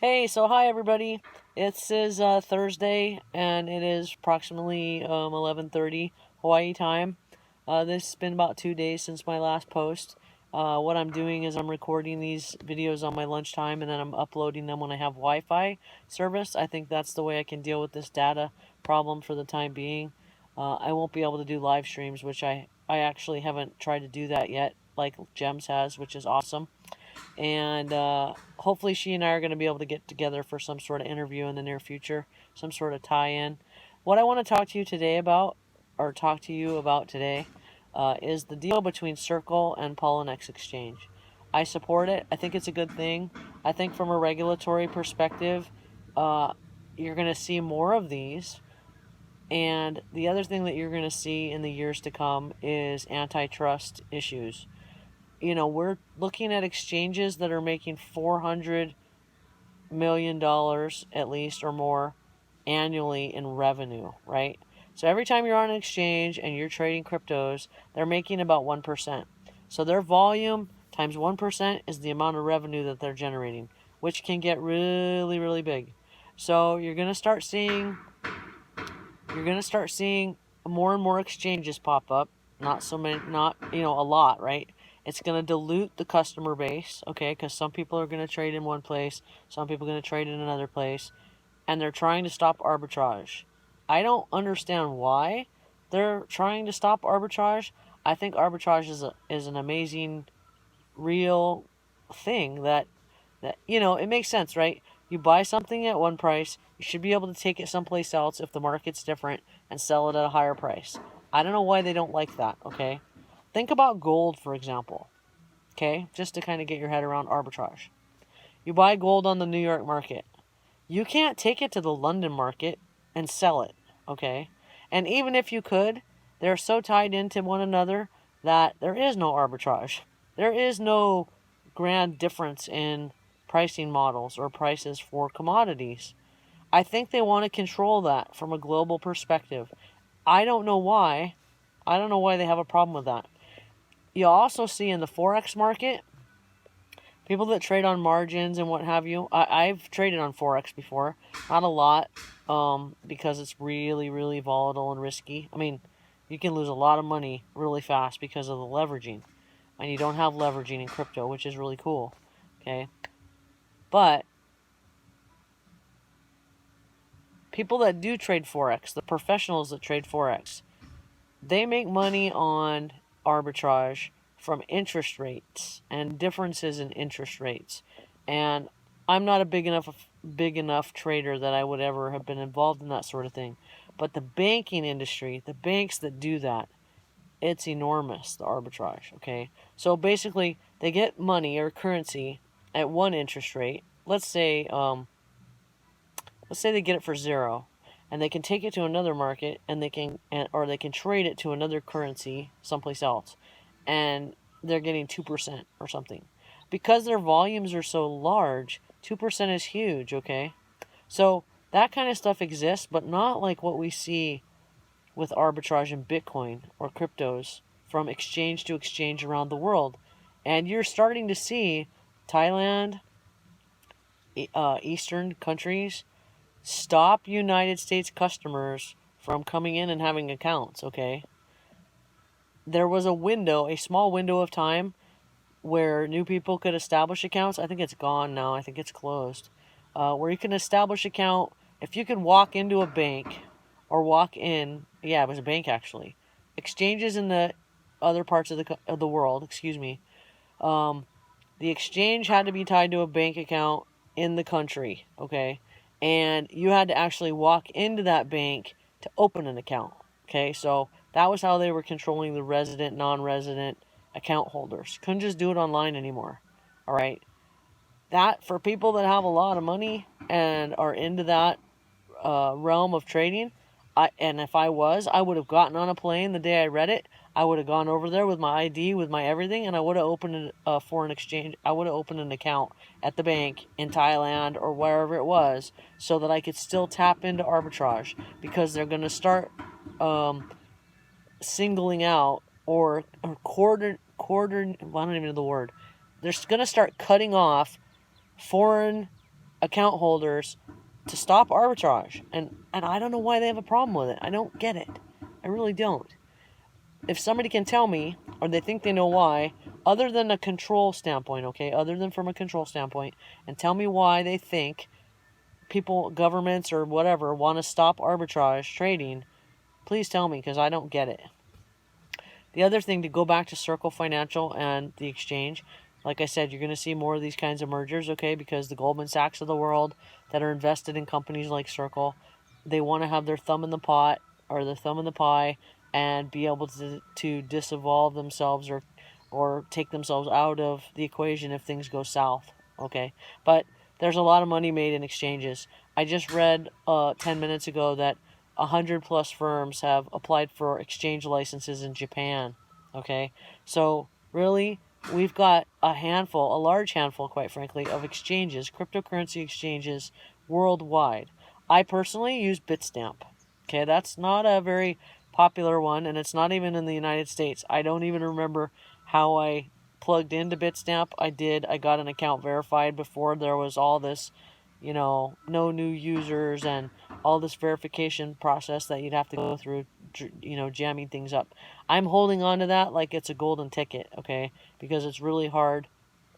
Hey, so hi everybody. This is Thursday, and it is approximately 11:30 Hawaii time. This has been about 2 days since my last post. What I'm doing is I'm recording these videos on my lunchtime, and then I'm uploading them when I have Wi-Fi service. I think that's the way I can deal with this data problem for the time being. I won't be able to do live streams, which I actually haven't tried to do that yet, like Gems has, which is awesome. And hopefully she and I are going to be able to get together for some sort of interview in the near future, some sort of tie-in. What I want to talk to you today about, or talk to you about today, is the deal between Circle and Poloniex Exchange. I support it. I think it's a good thing. I think from a regulatory perspective, you're going to see more of these. And the other thing that you're going to see in the years to come is antitrust issues. We're looking at exchanges that are making $400 million at least or more annually in revenue, right? So every time you're on an exchange and you're trading cryptos, they're making about 1%. So their volume times 1% is the amount of revenue that they're generating, which can get really, really big. So you're going to start seeing more and more exchanges pop up. Not so many, not, a lot, right? It's going to dilute the customer base, okay? Because some people are going to trade in one place, some people are going to trade in another place, and they're trying to stop arbitrage. I don't understand why they're trying to stop arbitrage. I think arbitrage is an amazing, real thing that it makes sense, right? You buy something at one price, you should be able to take it someplace else if the market's different and sell it at a higher price. I don't know why they don't like that, okay? Think about gold, for example, okay? Just to kind of get your head around arbitrage. You buy gold on the New York market. You can't take it to the London market and sell it, okay? And even if you could, they're so tied into one another that there is no arbitrage. There is no grand difference in pricing models or prices for commodities. I think they want to control that from a global perspective. I don't know why. I don't know why they have a problem with that. You also see in the Forex market, people that trade on margins and what have you. I've traded on Forex before. Not a lot, because it's really, really volatile and risky. I mean, you can lose a lot of money really fast because of the leveraging. And you don't have leveraging in crypto, which is really cool. Okay? But people that do trade Forex, the professionals that trade Forex, they make money on arbitrage from interest rates and differences in interest rates. And I'm not a big enough trader that I would ever have been involved in that sort of thing. But the banking industry, the banks that do that, it's enormous, the arbitrage, okay? So basically, they get money or currency at one interest rate. Let's say they get it for zero, and they can take it to another market, and or they can trade it to another currency someplace else, and they're getting 2% or something. Because their volumes are so large, 2% is huge, okay? So that kind of stuff exists, but not like what we see with arbitrage in Bitcoin or cryptos from exchange to exchange around the world. And you're starting to see Thailand, Eastern countries, stop United States customers from coming in and having accounts, okay? There was a small window of time where new people could establish accounts. I think it's gone now. I think it's closed. Where you can establish account if you can walk into a bank or yeah, it was a bank actually. Exchanges in the other parts of the world, excuse me. The exchange had to be tied to a bank account in the country, okay? And you had to actually walk into that bank to open an account, okay? So that was how they were controlling the resident, non-resident account holders. Couldn't just do it online anymore, all right? That, for people that have a lot of money and are into that realm of trading, and if I would have gotten on a plane the day I read it. I would have gone over there with my ID, with my everything, and I would have opened a foreign exchange. I would have opened an account at the bank in Thailand or wherever it was, so that I could still tap into arbitrage, because they're going to start singling out or quarter. Well, I don't even know the word. They're going to start cutting off foreign account holders to stop arbitrage. And I don't know why they have a problem with it. I don't get it. I really don't. If somebody can tell me, or they think they know why, other than a control standpoint, okay, other than from a control standpoint, and tell me why they think people, governments, or whatever, want to stop arbitrage trading, please tell me, because I don't get it. The other thing, to go back to Circle Financial and the exchange, like I said, you're going to see more of these kinds of mergers, okay, because the Goldman Sachs of the world that are invested in companies like Circle, they want to have their thumb in the pot, or their thumb in the pie, and be able to disinvolve themselves, or take themselves out of the equation if things go south, okay? But there's a lot of money made in exchanges. I just read 10 minutes ago that 100 plus firms have applied for exchange licenses in Japan, okay? So really, we've got a large handful, quite frankly, of exchanges, cryptocurrency exchanges worldwide. I personally use Bitstamp. Okay, that's not a very popular one, and it's not even in the United States. I don't even remember how I plugged into Bitstamp. I got an account verified before there was all this, no new users and all this verification process that you'd have to go through, jamming things up. I'm holding on to that like it's a golden ticket, okay? Because it's really hard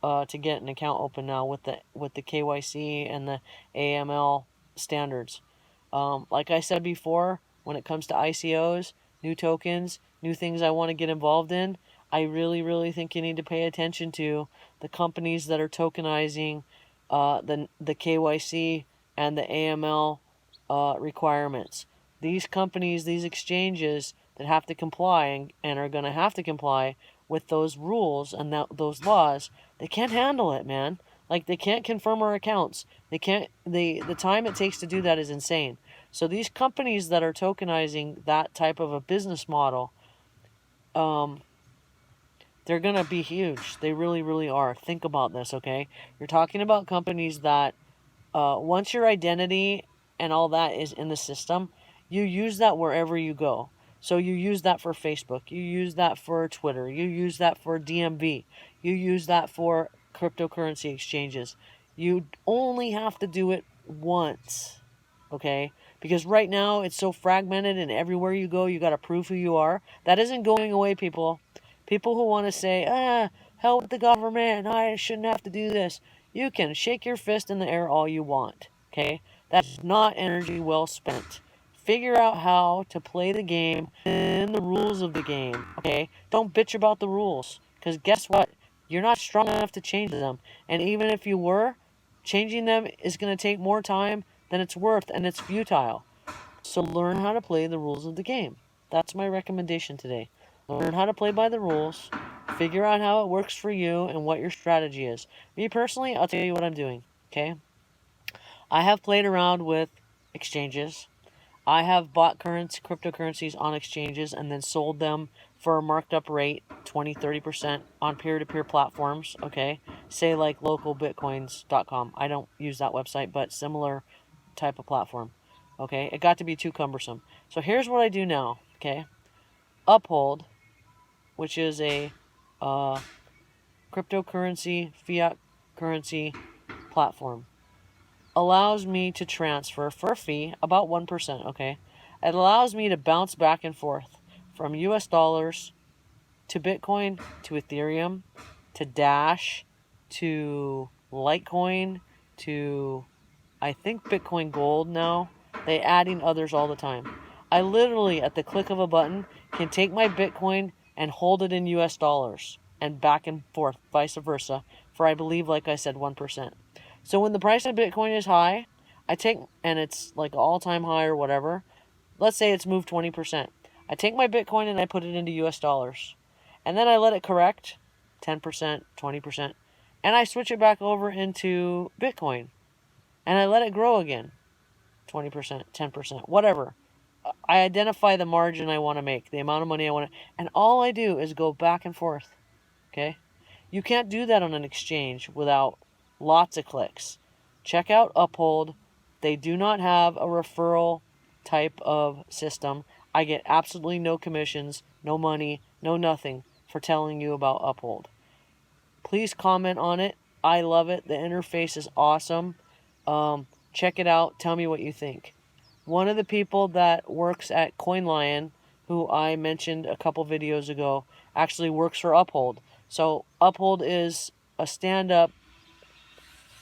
to get an account open now with the KYC and the AML standards. Like I said before, when it comes to ICOs, new tokens, new things I want to get involved in, I really, really think you need to pay attention to the companies that are tokenizing the KYC and the AML requirements. These companies, these exchanges that have to comply and are going to have to comply with those rules and those laws, they can't handle it, man. Like, they can't confirm our accounts. They can't. The time it takes to do that is insane. So these companies that are tokenizing that type of a business model, they're going to be huge. They really, really are. Think about this, okay? You're talking about companies that once your identity and all that is in the system, you use that wherever you go. So you use that for Facebook. You use that for Twitter. You use that for DMV. You use that for cryptocurrency exchanges. You only have to do it once, okay? Because right now it's so fragmented, and everywhere you go, you got to prove who you are. That isn't going away, people. People who want to say, hell with the government, I shouldn't have to do this. You can shake your fist in the air all you want, okay? That's not energy well spent. Figure out how to play the game and the rules of the game, okay? Don't bitch about the rules, because guess what? You're not strong enough to change them. And even if you were, changing them is going to take more time than it's worth, and it's futile. So learn how to play the rules of the game. That's my recommendation today. Learn how to play by the rules. Figure out how it works for you and what your strategy is. Me personally, I'll tell you what I'm doing, okay? I have played around with exchanges. I have bought cryptocurrencies on exchanges and then sold them for a marked up rate, 20-30% on peer-to-peer platforms, okay? Say like localbitcoins.com. I don't use that website, but similar type of platform, okay? It got to be too cumbersome. So here's what I do now, okay? Uphold, which is a cryptocurrency, fiat currency platform, allows me to transfer for a fee, about 1%, okay? It allows me to bounce back and forth from US dollars to Bitcoin to Ethereum to Dash to Litecoin to, I think, Bitcoin Gold now. They're adding others all the time. I literally, at the click of a button, can take my Bitcoin and hold it in US dollars and back and forth, vice versa, for I believe, like I said, 1%. So when the price of Bitcoin is high, and it's like all-time high or whatever, let's say it's moved 20%. I take my Bitcoin and I put it into US dollars. And then I let it correct, 10%, 20%, and I switch it back over into Bitcoin. And I let it grow again, 20%, 10%, whatever. I identify the margin I want to make, the amount of money I want to, and all I do is go back and forth, okay? You can't do that on an exchange without lots of clicks. Check out Uphold. They do not have a referral type of system. I get absolutely no commissions, no money, no nothing for telling you about Uphold. Please comment on it. I love it. The interface is awesome. Check it out. Tell me what you think. One of the people that works at CoinLion, who I mentioned a couple videos ago, actually works for Uphold. So Uphold is a stand-up.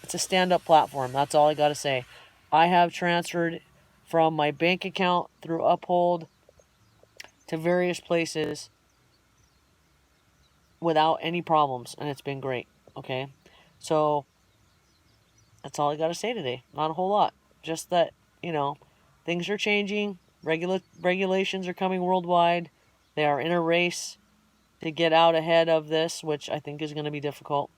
It's a stand-up platform. That's all I got to say. I have transferred from my bank account through Uphold to various places without any problems, and it's been great. Okay, so that's all I got to say today. Not a whole lot. Just that, things are changing. Regulations are coming worldwide. They are in a race to get out ahead of this, which I think is going to be difficult.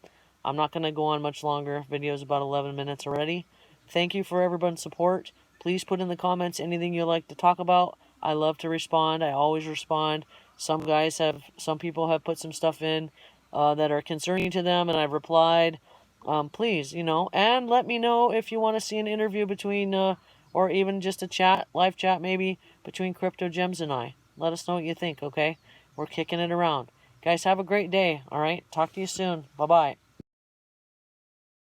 I'm not going to go on much longer. Video's about 11 minutes already. Thank you for everyone's support. Please put in the comments anything you'd like to talk about. I love to respond. I always respond. Some people have put some stuff in that are concerning to them, and I've replied. Please, and let me know if you want to see an interview between, or even just a chat, live chat maybe, between Crypto Gems and I. Let us know what you think, okay? We're kicking it around. Guys, have a great day, all right? Talk to you soon. Bye-bye.